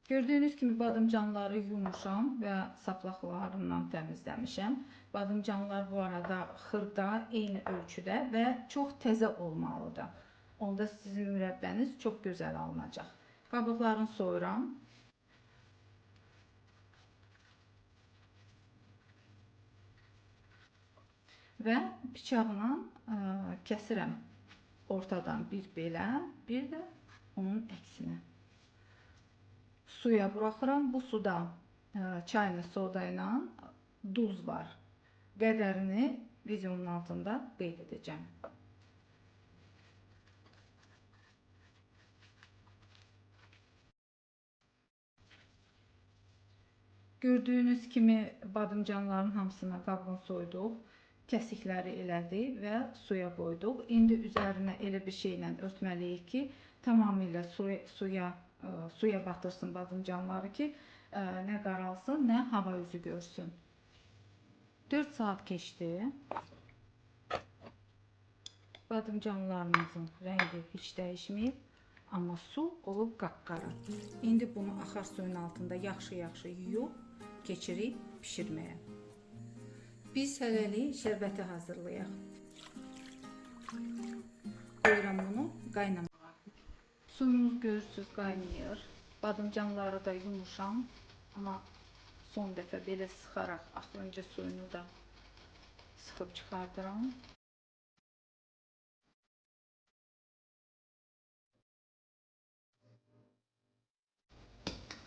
Gördüyünüz kimi badımcanları yumuşam və saplaqlarından təmizləmişəm. Badımcanlar bu arada xırda, eyni ölçüdə və çox təzə olmalıdır. Onda sizin mürəbbəniz çox gözəl alınacaq. Qabıqlarını soyuram. Və bıçaqla kəsirəm ortadan bir belə, bir də onun əksinə. Suya buraxıram. Bu suda çaylı soda ilə duz var. Qədərini videonun altında qeyd edəcəm. Gördüyünüz kimi badımcanların hamısına qabığını soyduq. Kəsikləri elədik və suya qoyduq. İndi üzərinə elə bir şeylə örtməliyik ki, tamamilə suya batırsın badımcanları ki, nə qaralsın, nə hava üzü görsün. 4 saat keçdi. Badımcanlarımızın rəngi heç dəyişməyib, amma su olub qapqara. İndi bunu axar suyun altında yaxşı-yaxşı yuyub keçirik bişirməyə. Biz hələlik şərbəti hazırlayaq. Qoyuram bunu qaynamağa. Suyumuz görürsünüz qaynayır. Badımcanları da yumuşam, amma son dəfə belə sıxaraq axırıncı suyunu da sıxıb çıxardıram.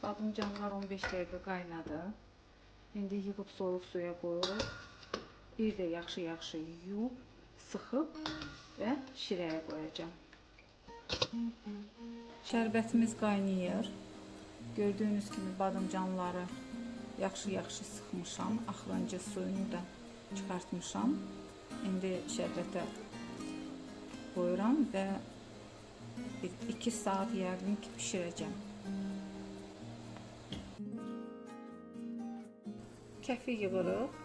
Badımcanlar 15 dəqiqə qaynadı. İndi yığıb soyuq suya qoyuruq. Bir də yaxşı-yaxşı yuyub, sıxıb və şirəyə qoyacağım. Şərbətimiz qaynayır. Gördüyünüz kimi badımcanları yaxşı-yaxşı sıxmışam. Axırıncı suyunu da çıxartmışam. İndi şərbətə qoyuram və 2 saat yəqin ki bişirəcəm. Kəfi yığırıq.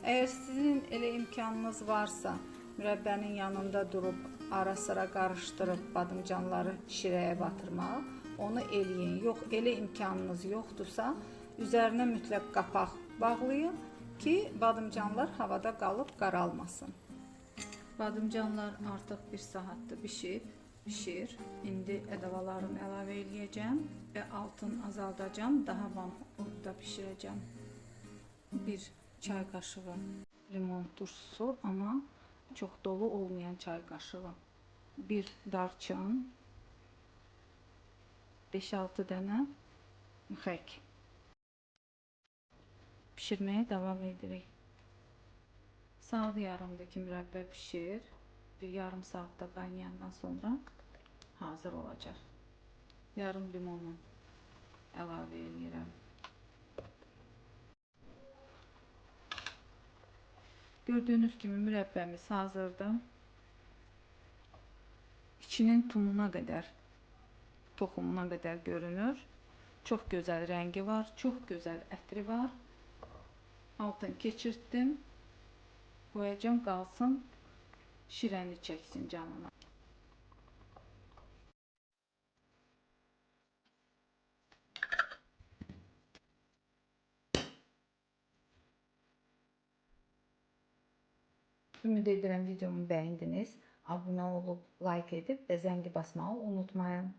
Əgər sizin elə imkanınız varsa, mürəbbənin yanında durub ara-sıra qarışdırıb badımcanları şirəyə batırmaq, onu eləyin. Yox, elə imkanınız yoxdursa, üzərinə mütləq qapaq bağlayın ki, badımcanlar havada qalıb qaralmasın. Badımcanlar artıq 1 saatdır pişir. İndi ədəvalarımı əlavə eləyəcəm və altını azaldacağım. Daha vaxtda pişirəcəm. 1 çay qaşığı limon turşusu, amma çox dolu olmayan çay qaşığı. 1 darçın, 5-6 dənə müxək. Pişirməyə davam edirik. Saat yarımdır ki mürəbbə pişir. Bir yarım saatda qaynayandan sonra hazır olacaq. Yarım limonu əlavə edirəm. Gördüyünüz kimi mürəbbəmiz hazırdır. İçinin tumuna qədər, toxumuna qədər görünür. Çox gözəl rəngi var, çox gözəl ətri var. Altını keçirtdim. Qoyacağım qalsın, şirəni çəksin canına. Ümid edirəm videomu bəyəndiniz. Abunə olub, like edib və zəngi basmağı unutmayın.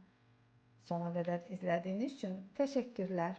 Sona qədər izlədiyiniz üçün təşəkkürlər.